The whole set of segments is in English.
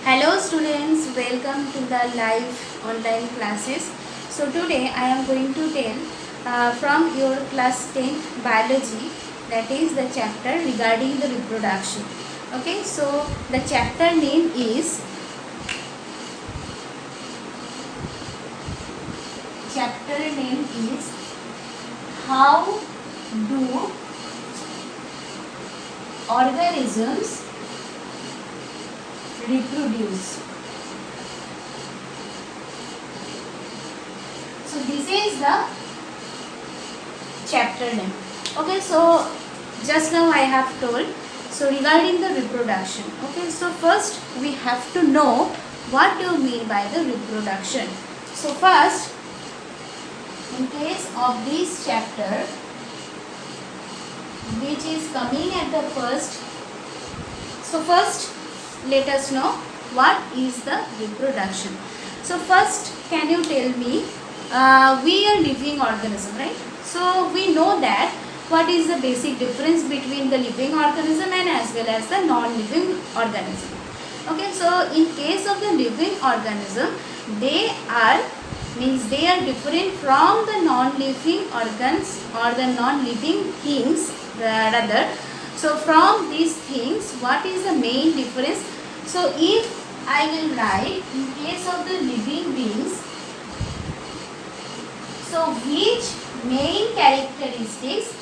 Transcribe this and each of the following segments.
Hello students, welcome to the live online classes. So today I am going to tell from your class 10 biology, that is the chapter regarding the reproduction. Okay, so the chapter name is how do organisms reproduce. So this is the chapter name. Okay, so just now I have told. So regarding the reproduction. Okay, so first we have to know what do you mean by the reproduction. So first, in case of this chapter, which is coming at the first. So first let us know what is the reproduction. So first, can you tell me, we are living organism, right? So we know that what is the basic difference between the living organism and as well as the non-living organism. Okay, so in case of the living organism, they are different from the non-living organs or the non-living things rather. So from these things, what is the main difference? So if I will write in case of the living beings, so which main characteristics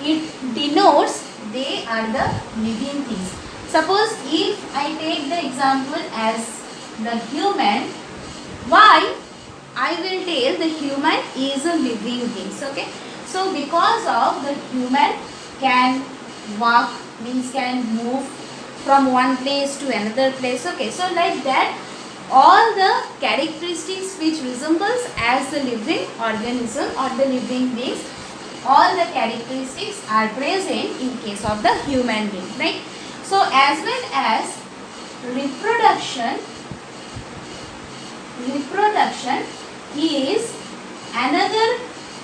it denotes they are the living things. Suppose if I take the example as the human, why I will tell the human is a living being. Okay, so because of the human can walk, means can move from one place to another place. Okay, so like that, all the characteristics which resembles as the living organism or the living beings, all the characteristics are present in case of the human being, right? So as well as reproduction is another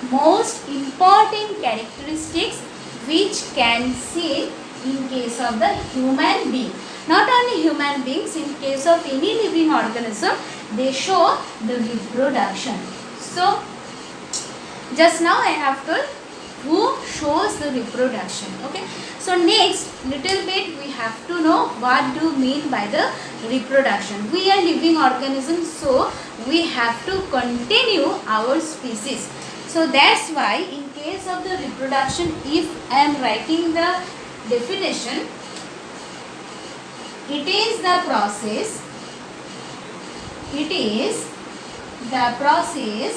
most important characteristics which can see in case of the human being. Not only human beings, in case of any living organism, they show the reproduction. So just now I have told who shows the reproduction. Okay, so next little bit we have to know what do you mean by the reproduction. We are living organisms, so we have to continue our species. So that's why in case of the reproduction, if I am writing the definition, it is the process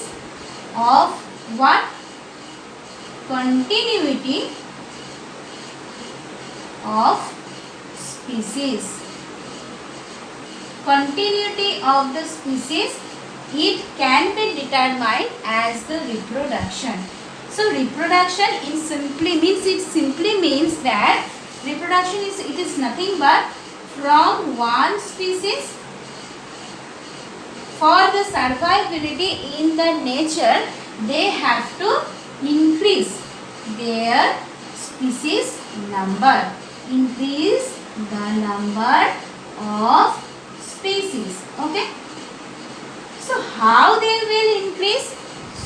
of what? Continuity of species. Continuity of the species, it can be determined as the reproduction. So reproduction simply means that reproduction is nothing but from one species, for the survivability in the nature, they have to increase their species number. Increase the number of species. Okay. So how they will increase?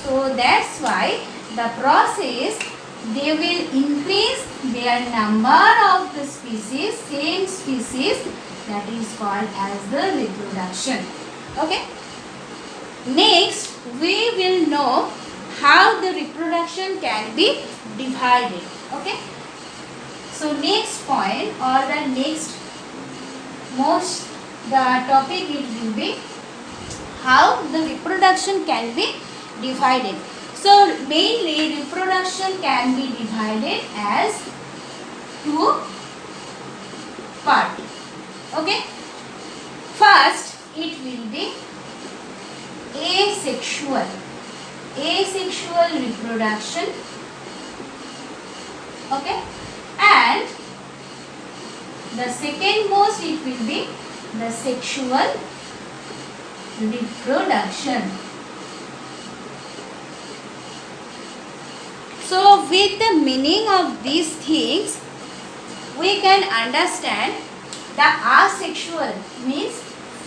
So that's why the process, they will increase their number of the species, same species, that is called as the reproduction. Okay. Next, we will know how the reproduction can be divided. Okay. So next point or the next the topic it will be how the reproduction can be divided. So mainly reproduction can be divided as two parts. Okay. First, it will be asexual reproduction. Okay. And the second most, it will be the sexual reproduction. So with the meaning of these things, we can understand the asexual means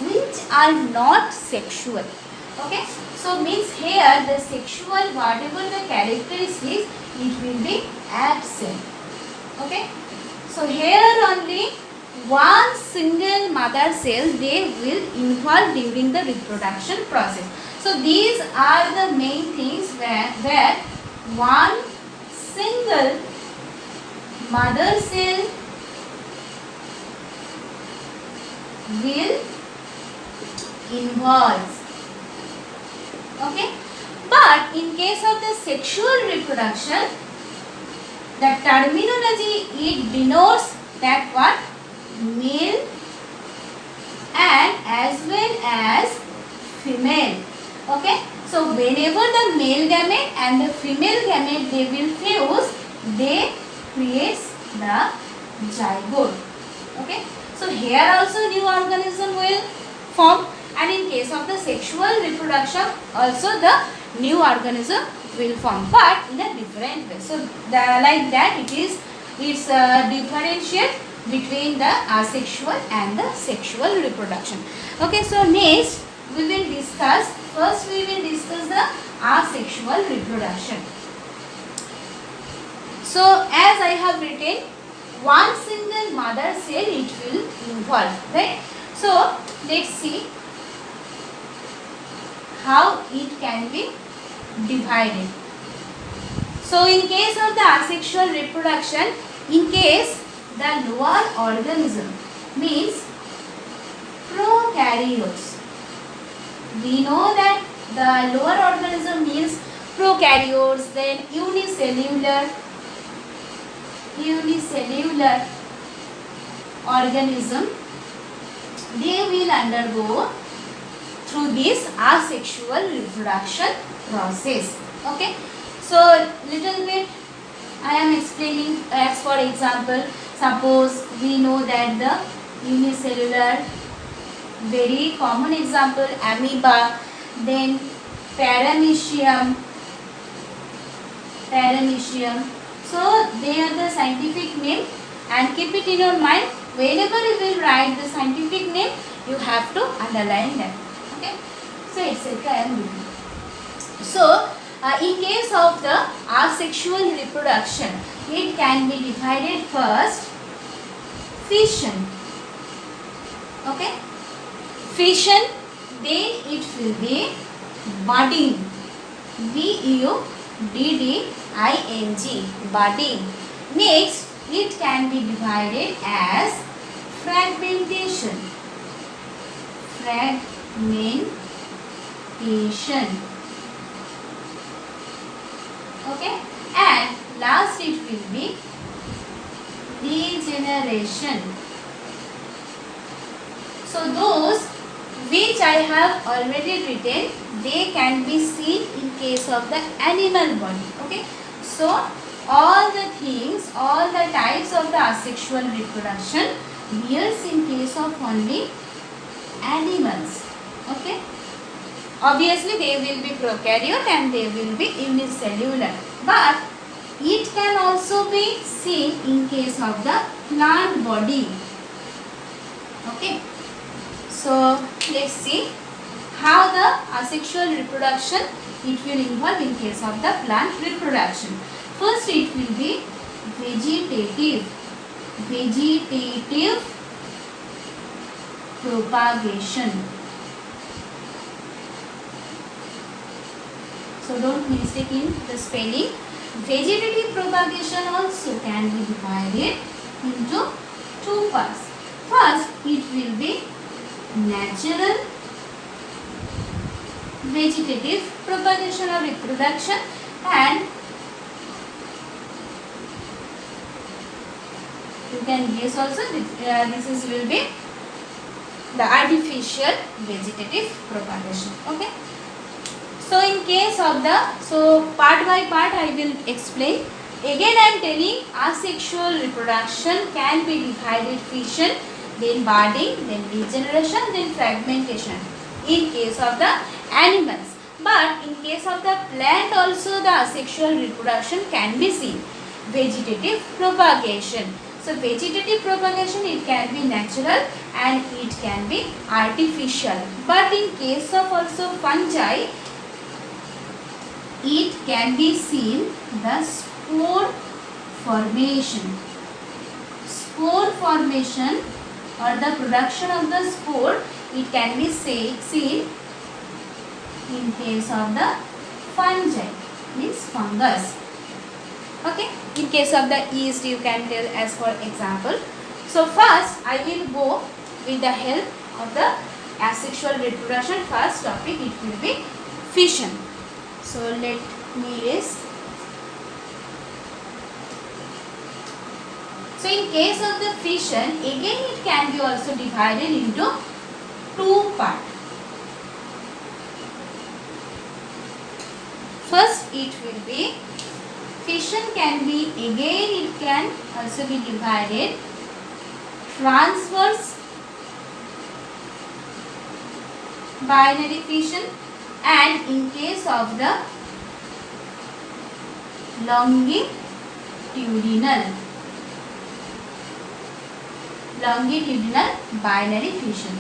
which are not sexual. Okay, so means here the sexual whatever the characteristics, it will be absent. Okay, so here only one single mother cell they will involve during the reproduction process. So these are the main things where one single mother cell will involve. Okay, but in case of the sexual reproduction, the terminology it denotes that what male and as well as female. Okay, so whenever the male gamete and the female gamete they will fuse, they creates the zygote. Okay, so here also new organism will form, and in case of the sexual reproduction also the new organism will form, but in a different way. So like that it's differentiate between the asexual and the sexual reproduction. Okay, so next we will discuss, first we will discuss the asexual reproduction. So as I have written, one single mother cell it will involve, right? So let's see how it can be divided. So in case of the asexual reproduction, in case the lower organism means prokaryotes, we know that the lower organism means prokaryotes, then unicellular organism, they will undergo through this asexual reproduction process. Okay, so little bit I am explaining. As for example, suppose we know that the unicellular, very common example, amoeba, then paramecium. So they are the scientific name, and keep it in your mind. Whenever you will write the scientific name, you have to underline them. Okay, so etc. I am giving. So in case of the asexual reproduction, it can be divided first fission. Okay, fission, then it will be budding, budding, budding. Next, it can be divided as fragmentation. Okay, and last it will be degeneration. So those which I have already written, they can be seen in case of the animal body. Okay, so all the things, all the types of the asexual reproduction appears in case of only animals. Okay, obviously they will be prokaryote and they will be unicellular, but it can also be seen in case of the plant body. Okay, so let's see how the asexual reproduction it will involve in case of the plant reproduction. First it will be vegetative propagation. So don't mistake in the spelling. Vegetative propagation also can be divided into two parts. First it will be natural vegetative propagation or reproduction, and you can guess also this will be the artificial vegetative propagation. Okay, so in case of the, so part by part I will explain. Again I am telling asexual reproduction can be divided fission, then budding, then degeneration, then fragmentation in case of the animals. But in case of the plant also the asexual reproduction can be seen. Vegetative propagation. So vegetative propagation, it can be natural and it can be artificial. But in case of also fungi, it can be seen the spore formation. Spore formation or the production of the spore, it can be seen in case of the fungi, means fungus. Okay, in case of the yeast, you can tell as for example. So first I will go with the help of the asexual reproduction. First topic, it will be fission. So let me erase. So in case of the fission, again it can be also divided into two parts. First it will be, fission can be, again it can also be divided transverse binary fission, and in case of the longitudinal binary fission.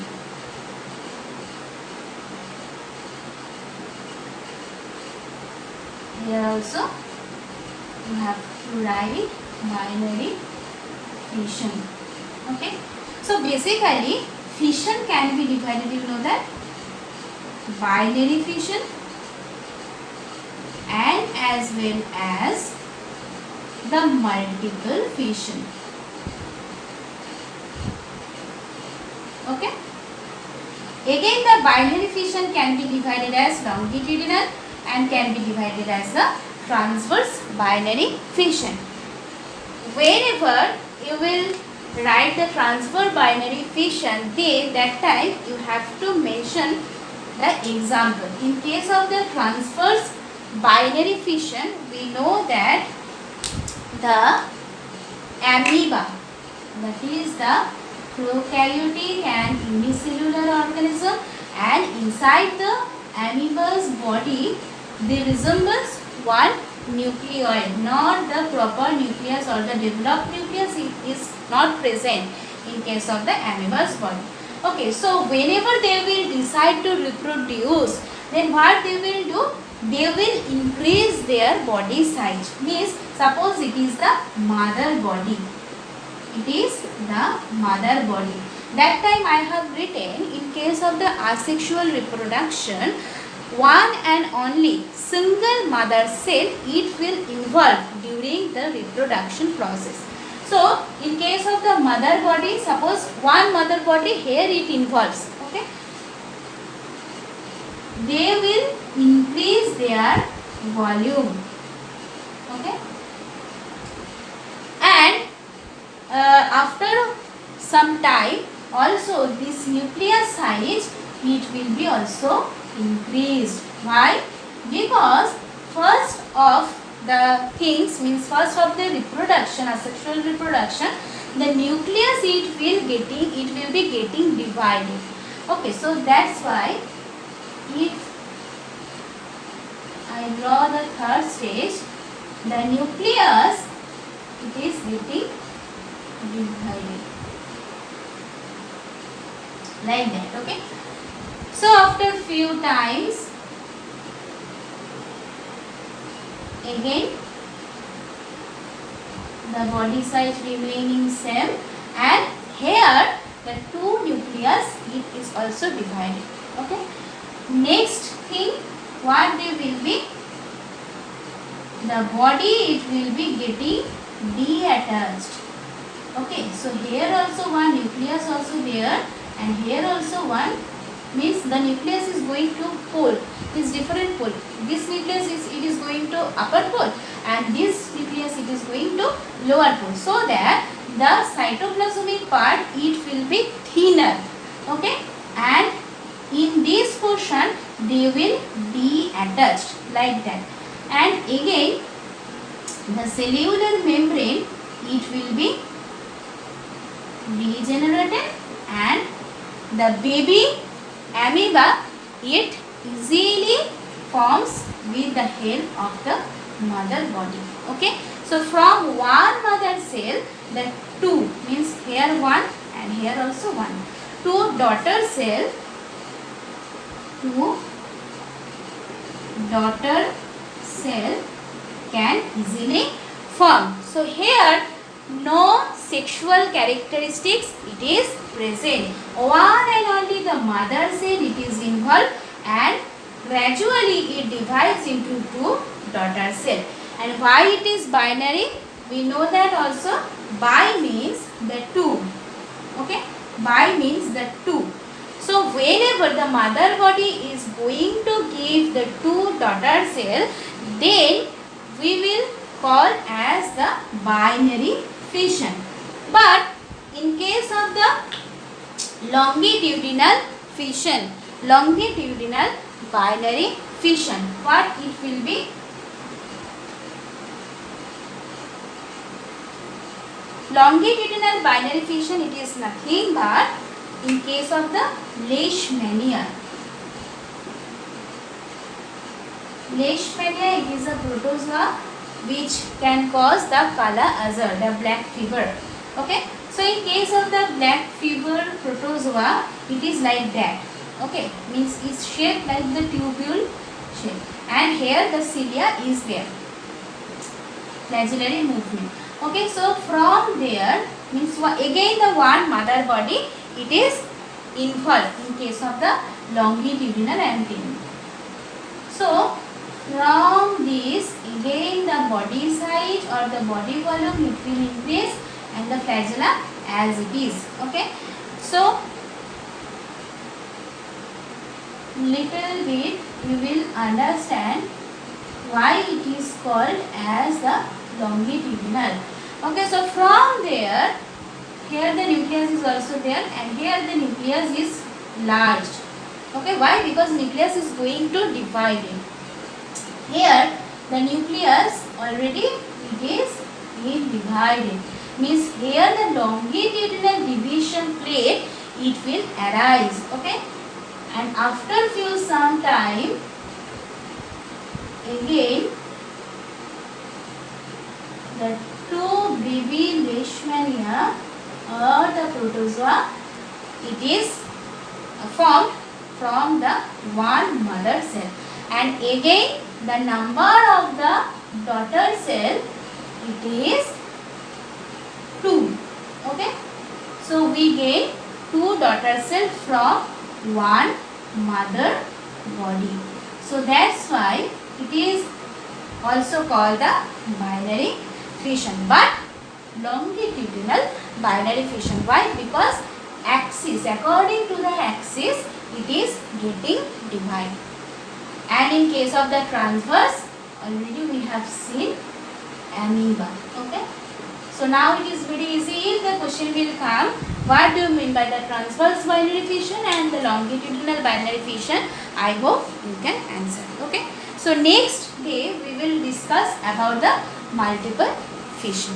Here also you have to write binary fission. Okay. So basically fission can be divided, you know that, binary fission and as well as the multiple fission. Okay. Again the binary fission can be divided as longitudinal and can be divided as the transverse binary fission. Whenever you will write the transverse binary fission, that time you have to mention the example. In case of the transverse binary fission, we know that the amoeba, that is the prokaryotic and unicellular organism, and inside the amoeba's body they resembles one nucleoid, not the proper nucleus or the developed nucleus is not present in case of the amoeba's body. Okay, so whenever they will decide to reproduce, then what they will do? They will increase their body size. Means suppose it is the mother body. It is the mother body. That time I have written, in case of the asexual reproduction, one and only single mother cell it will involve during the reproduction process. So in case of the mother body, suppose one mother body, here it involves. Okay, they will increase their volume. Okay, and after some time also this nucleus size it will be also increased. Why? Because first of the things, means first of the reproduction, asexual reproduction, the nucleus it will be getting divided. Okay, so that's why if I draw the third stage, the nucleus it is getting divided like that. Okay, so after few times again the body size remaining same, and here the two nucleus it is also divided. Okay, next thing what they will be, the body it will be getting detached. Okay, so here also one nucleus also there, and here also one, means the nucleus is going to pole, is different pole. This nucleus is going to upper pole, and this nucleus it is going to lower pole, so that the cytoplasmic part it will be thinner. Okay, and in this portion they will be attached like that, and again the cellular membrane it will be degenerated, and the baby amoeba it easily forms with the help of the mother body. Okay, so from one mother cell the 2 means here 1 and here also 1. 2 daughter cell can easily form. So here no sexual characteristics it is present. One and only the mother cell it is involved, and gradually it divides into 2 daughter cell. And why it is binary? We know that also. Bi means the 2. Okay, bi means the 2. So whenever the mother body is going to give the 2 daughter cell, then we will call as the binary fission. But in case of the longitudinal binary fission, what it will be? Longitudinal binary fission, it is nothing but in case of the Leishmania. Leishmania, it is a protozoa which can cause the Kala Azar, the black fever. Okay, so in case of the black fever protozoa, it is like that. Okay, means it's shaped like the tubule shape, and here the cilia is there, flagellary movement. Okay, so from there means again the one mother body it is involved in case of the longitudinal antenna. So from this again the body size or the body volume it will increase, and the flagella as it is. Okay, so little bit you will understand why it is called as the longitudinal. Okay, so from there, here the nucleus is also there, and here the nucleus is large. Okay, why? Because nucleus is going to divide it. Here the nucleus already it is divided, means here the longitudinal division plate it will arise. Okay, and after some time again the 2 baby Leishmania or the protozoa it is formed from the one mother cell, and again the number of the daughter cell it is 2. Okay, so we gain 2 daughter cell from one mother body. So that's why it is also called the binary fission, but longitudinal binary fission. Why? Because axis, according to the axis it is getting divided. And in case of the transverse, already we have seen amoeba. Okay, so now it is very easy. If the question will come, what do you mean by the transverse binary fission and the longitudinal binary fission, I hope you can answer. Okay, so next day we will discuss about the multiple fission.